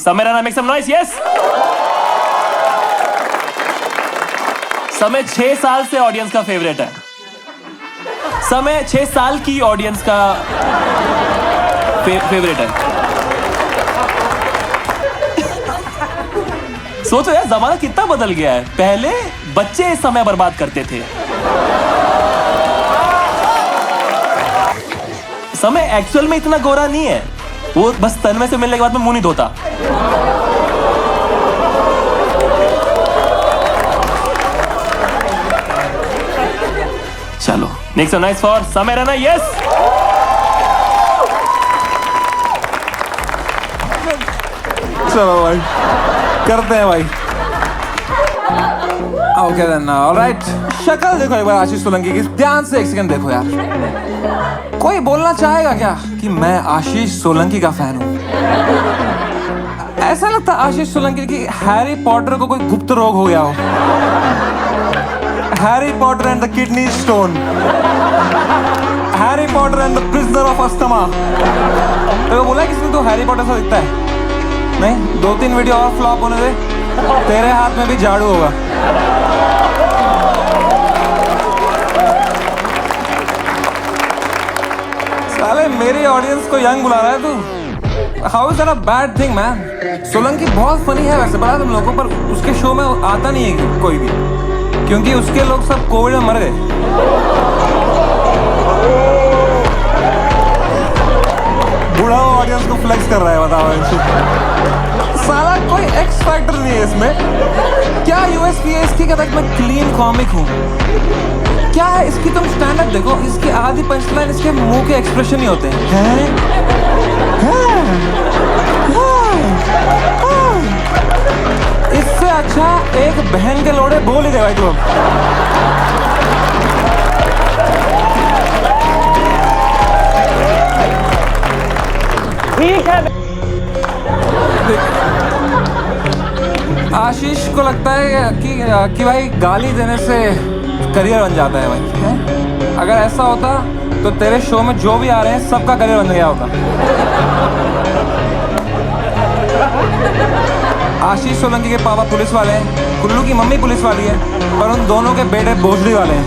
समय Raina, make some noise, yes. Samay 6 साल से ऑडियंस का फेवरेट है। समय 6 साल की ऑडियंस का फेवरेट है। सोचो यार, जमाना कितना बदल गया है। पहले बच्चे समय बर्बाद करते थे। समय एक्चुअल में इतना गोरा नहीं है, वो बस तन्मय से मिलने के बाद में मुंह नहीं धोता। चलो नेक्स्ट नाइस फॉर समय रैना, यस। चलो भाई करते हैं भाई। Okay then, alright. शक्ल देखो एक बार आशीष सोलंकी की, ध्यान से एक सेकंड देखो यार। कोई बोलना चाहेगा क्या कि मैं आशीष सोलंकी का फैन हूं? ऐसा लगता आशीष सोलंकी की हैरी पॉटर को कोई गुप्त रोग हो गया हो। Harry Potter and the kidney stone, Harry Potter and the prisoner of asthma. तो बोला किसने तो हैरी पॉटर सा दिखता है? नहीं, 2-3 वीडियो और फ्लॉप होने दे, तेरे हाथ में भी झाड़ू होगा। साले मेरी ऑडियंस को यंग बुला रहा है तू? How is that a bad thing man? Solanki बहुत फनी है वैसे, पता तुम लोगों को, पर उसके शो में आता नहीं है कोई भी, क्योंकि उसके लोग सब कोविड में मर गए। बूढ़ा ऑडियंस को फ्लेक्स कर रहा है, बताओ। साला कोई एक्स फैक्टर नहीं है इसमें। क्या यूएसपी है इसकी? कहता है मैं क्लीन कॉमिक हूँ। क्या है इसकी? तुम स्टैंड अप देखो, इसकी आधी पंचलाइन इसके मुंह के एक्सप्रेशन ही होते हैं। इससे अच्छा एक बहन के लोड़े बोल ही दे भाई तुम। ठीक है। आशीष को लगता है कि भाई गाली देने से करियर बन जाता है भाई, है? अगर ऐसा होता तो तेरे शो में जो भी आ रहे हैं सबका करियर बन गया होता। आशीष सोलंकी के पापा पुलिस वाले हैं, कुल्लू की मम्मी पुलिस वाली है, पर उन दोनों के बेटे भोसड़ी वाले हैं।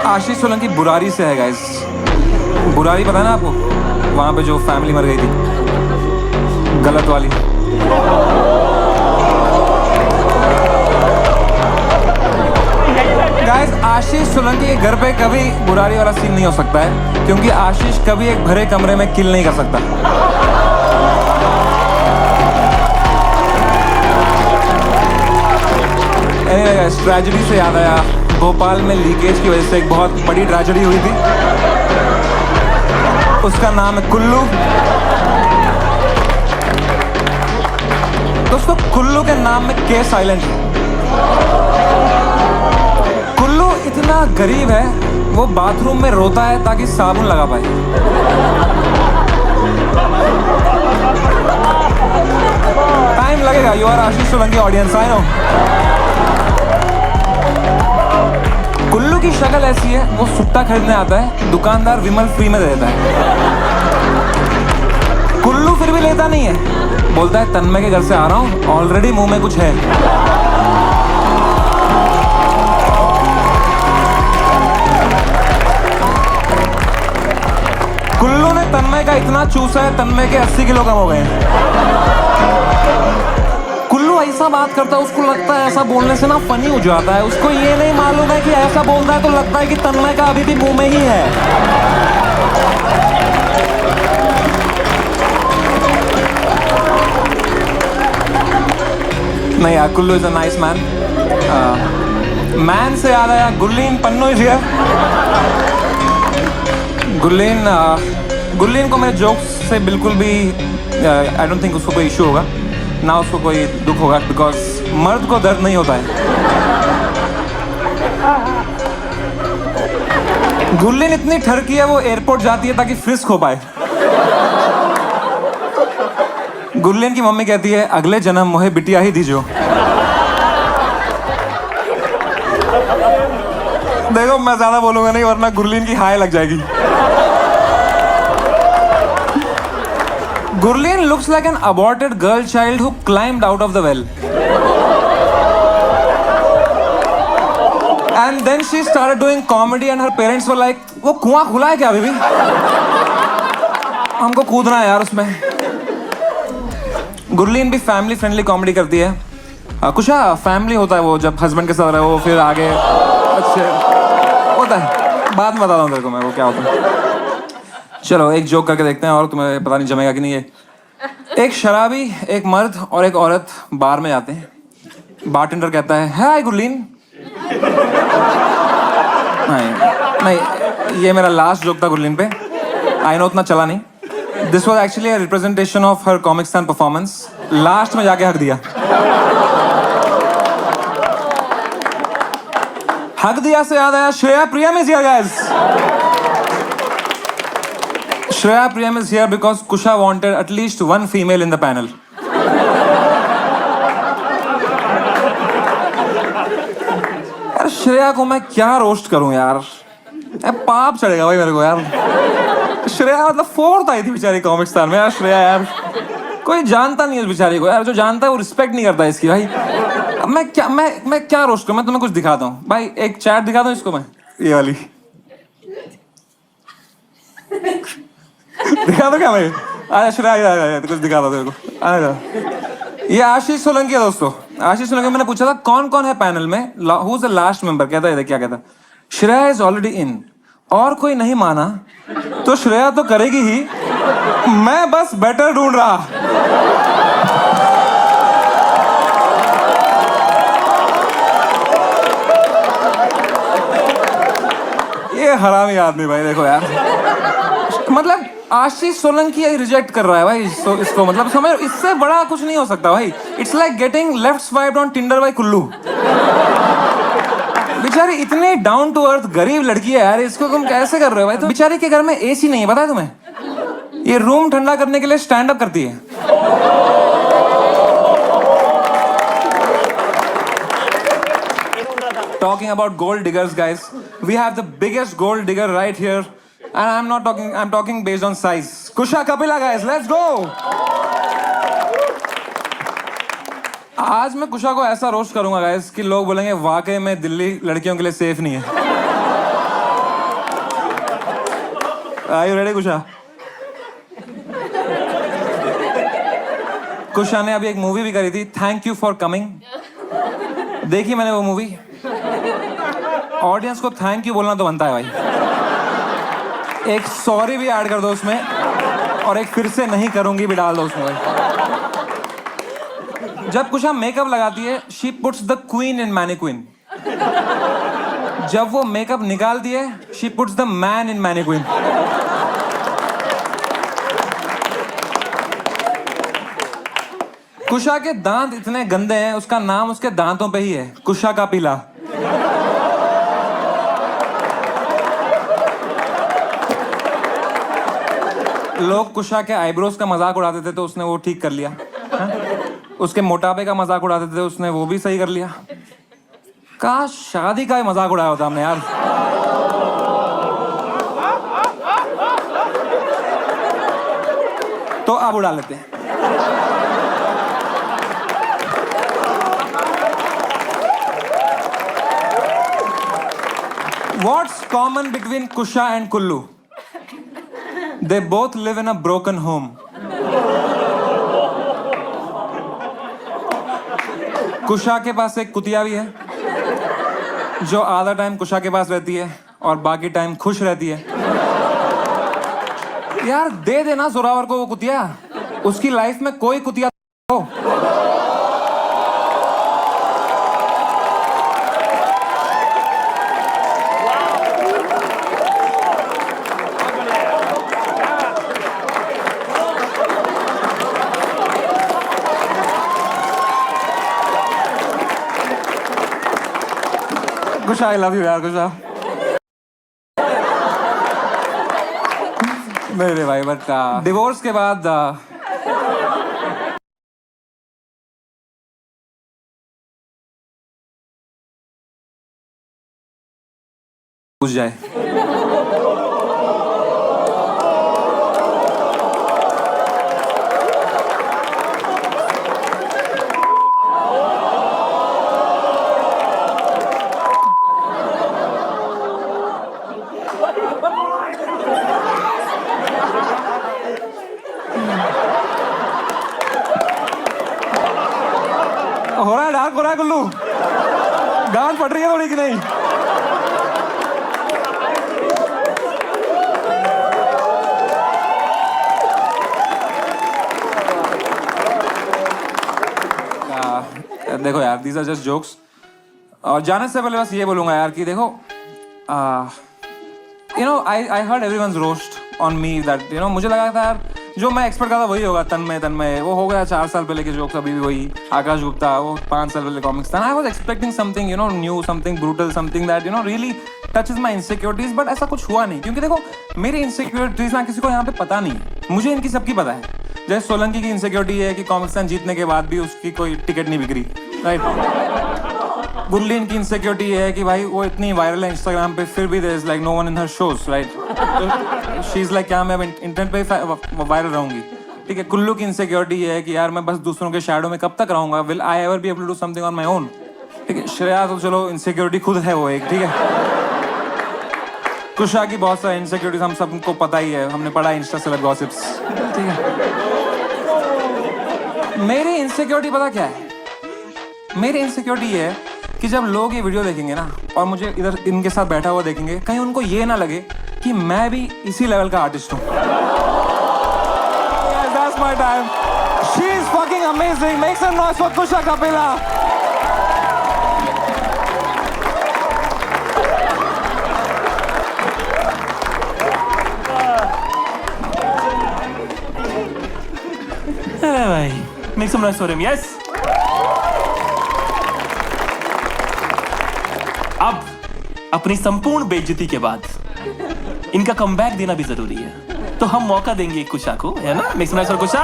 आशीष सोलंकी बुरारी से है गाइस। बुरारी पता है ना आपको? वहां पे जो फैमिली मर गई थी, गलत वाली। गाइस आशीष सोलंकी के घर पे कभी बुरारी वाला सीन नहीं हो सकता है, क्योंकि आशीष कभी एक भरे कमरे में किल नहीं कर सकता। एनीवे गाइस, ट्रेजेडी से याद आया, भोपाल में लीकेज की वजह से एक बहुत बड़ी ट्रेजेडी हुई थी। उसका नाम है कुल्लू। दोस्तों कुल्लू के नाम में के साइलेंट है। कुल्लू इतना गरीब है, वो बाथरूम में रोता है ताकि साबुन लगा पाए। टाइम लगेगा, you are Ashish Solanki audience, I know. Kullu की शक्ल ऐसी है, वो सुट्टा खरीदने आता है, दुकानदार विमल फ्री में दे देता है। कुल्लू फिर भी लेता नहीं है, बोलता है तन्मय के घर से आ रहा हूँ, ऑलरेडी मुंह में कुछ है। कुल्लू ने तन्मय का इतना चूसा है, तन्मय के 80 किलो कम हो गए हैं। कुल्लू ऐसा बात करता है, उसको लगता है ऐसा बोलने से ना फनी हो जाता है। उसको ये नहीं मालूम है कि ऐसा बोलता है तो लगता है कि तन्मय का अभी भी मुंह में ही है। नहीं यार, Kullu is a nice man. Man से याद आया, गुरलीन पन्नू इज हियर। गुरलीन को मेरे जोक्स से बिल्कुल भी आई डोंट थिंक उसको कोई इशू होगा ना, उसको कोई दुख होगा, बिकॉज मर्द को दर्द नहीं होता है। गुरलीन इतनी ठरकी है, वो एयरपोर्ट जाती है ताकि फ्रिस्क हो पाए। गुरलीन की मम्मी कहती है अगले जन्म मुझे बिटिया ही दीजो। देखो मैं ज्यादा बोलूंगा नहीं वरना गुरलीन की हाय लग जाएगी। Gurleen looks like an aborted girl child who climbed out of the well. And then she started doing comedy and her parents were like, वो कुआं खुला है क्या बेबी? हमको कूदना है यार उसमें। गुरलीन भी फैमिली फ्रेंडली कॉमेडी करती है। कुछ फैमिली होता है वो जब हस्बैंड के साथ रहो फिर आगे अच्छे होता है। बाद में बताता हूँ तेरे को मैं वो क्या होता है। चलो एक जोक करके देखते हैं और तुम्हें पता नहीं जमेगा कि नहीं ये। एक शराबी एक मर्द और एक औरत बार में जाते हैं। बारटेंडर कहता है हाय गुरलीन। नहीं ये मेरा लास्ट जोक था गुरलीन पे। आई नो उतना चला नहीं। This was actually representation of her comic stand performance. Last में जाके हक दिया। हक दिया से याद आया Shreya Priyam is here guys. Shreya Priyam is here because Kusha wanted at least one female in the panel. यार श्रेया को मैं क्या रोस्ट करूं यार, पाप चढ़ेगा भाई मेरे को यार। श्रेया मतलब फोर्थ आई थी बेचारी कॉमिक स्टार में यार। श्रेया यार कोई जानता नहीं है उस बेचारी को यार। जो जानता है वो रिस्पेक्ट नहीं करता इसकी भाई। अब मैं क्या रोस्ट करूं? मैं तुम्हें कुछ दिखाता हूँ भाई। एक चैट दिखा दूं इसको मैं, ये वाली दिखा दो क्या भाई? आजा श्रेया कुछ दिखा दो तेरे को। आजा ये आशीष सोलंकी है दोस्तों। आशीष सोलंकी मैंने पूछा था कौन कौन है पैनल में, who is the last member. कहता है क्या कहता, श्रेया इज ऑलरेडी इन। और कोई नहीं माना तो श्रेया तो करेगी ही, मैं बस बेटर ढूंढ रहा। ये हरामी आदमी भाई देखो यार। मतलब आशीष सोलंकी रिजेक्ट कर रहा है भाई इसको मतलब समझ, इससे बड़ा कुछ नहीं हो सकता भाई। It's like getting left swiped on Tinder by Kullu. बेचारी इतनी डाउन टू अर्थ गरीब लड़की है यार, इसको तुम कैसे कर रहे हो भाई? तो बेचारी के घर में एसी नहीं है पता है तुम्हें? ये रूम ठंडा करने के लिए स्टैंड अप करती है। Talking about gold diggers, guys, we have the biggest gold digger right here, and I'm talking based on size. Kusha Kapila, guys, let's go. आज मैं कुशा को ऐसा रोस्ट करूंगा गाइस कि लोग बोलेंगे वाकई में दिल्ली लड़कियों के लिए सेफ नहीं है। Are you ready, कुशा? कुशा ने अभी एक मूवी भी करी थी, थैंक यू फॉर कमिंग। देखी मैंने वो मूवी। ऑडियंस को थैंक यू बोलना तो बनता है भाई। एक सॉरी भी ऐड कर दो उसमें, और एक फिर से नहीं करूंगी भी डाल दो उसमें भाई। जब कुशा मेकअप लगाती है, she puts the queen in mannequin. जब वो मेकअप निकालती है, she puts the man in mannequin. Kusha के दांत इतने गंदे हैं, उसका नाम उसके दांतों पे ही है, कुशा का पीला। लोग कुशा के आईब्रोज का मजाक उड़ाते थे तो उसने वो ठीक कर लिया। उसके मोटापे का मजाक उड़ाते थे, उसने वो भी सही कर लिया। काश शादी का मजाक उड़ाया होता हमने यार। तो अब उड़ा लेते हैं। What's common between Kusha and Kullu? They both live in a broken home. कुशा के पास एक कुतिया भी है जो आधा टाइम कुशा के पास रहती है और बाकी टाइम खुश रहती है। यार दे देना जोरावर को वो कुतिया, उसकी लाइफ में कोई कुतिया हो। कुशा आई लव यू यार कुशा। मेरे भाई बट डिवोर्स के बाद घुस जाए। हो रहा है डार्क, हो रहा है गुल्लू, गांड पड़ रही है थोड़ी कि नहीं? देखो यार, दीज आर जस्ट जोक्स। और जाने से पहले बस ये बोलूंगा यार कि देखो, you know I heard everyone's roast on me that, you know, मुझे लगा था यार जो मैं एक्सपेक्ट करता वही होगा। तन्मय वो हो गया 4 साल पहले के जोक्स, अभी भी वही। आकाश गुप्ता वो 5 साल पहले कॉमिक्स था। I was expecting something, you know, new, something brutal, something that, you know, really touches my insecurities. But ऐसा कुछ हुआ नहीं, क्योंकि देखो मेरी इनसिक्योरिटीज ना किसी को यहाँ पे पता नहीं है, मुझे इनकी सबकी पता है। जैसे सोलंकी की इनसिक्योरिटी है कि कॉमिक्सन जीतने के बाद भी उसकी कोई टिकट नहीं बिक्री, राइट। गुरलीन की इनसिक्योरिटी है कि भाई वो इतनी वायरल है इंस्टाग्राम पे, फिर भी there is like no one in her shows, right. She is like क्या मैं इंटरनेट पे वायरल रहूंगी, ठीक है। कुल्लू की इनसिक्योरिटी है कि यार मैं बस दूसरों के शैडो में कब तक रहूंगा, will I ever be able to do something on my own, ठीक है। श्रेया तो चलो इनसिक्योरिटी खुद है वो एक, ठीक है। कुशा की बहुत सारी इनसिक्योरिटीज हम सबको पता ही है, हमने पढ़ा इंस्टा सेलेब गॉसिप्स, ठीक है। मेरी इनसिक्योरिटी पता क्या है? मेरी इनसिक्योरिटी है कि जब लोग ये वीडियो देखेंगे ना और मुझे इधर इनके साथ बैठा हुआ देखेंगे, कहीं उनको ये ना लगे कि मैं भी इसी लेवल का आर्टिस्ट हूँ। That's my time. She is fucking amazing. Make some noise for Kusha Kapila. अरे भाई, make some noise for him. Yes. अब अपनी संपूर्ण बेइज्जती के बाद इनका कमबैक देना भी जरूरी है, तो हम मौका देंगे कुशा को, है ना? Make some noise for Kusha.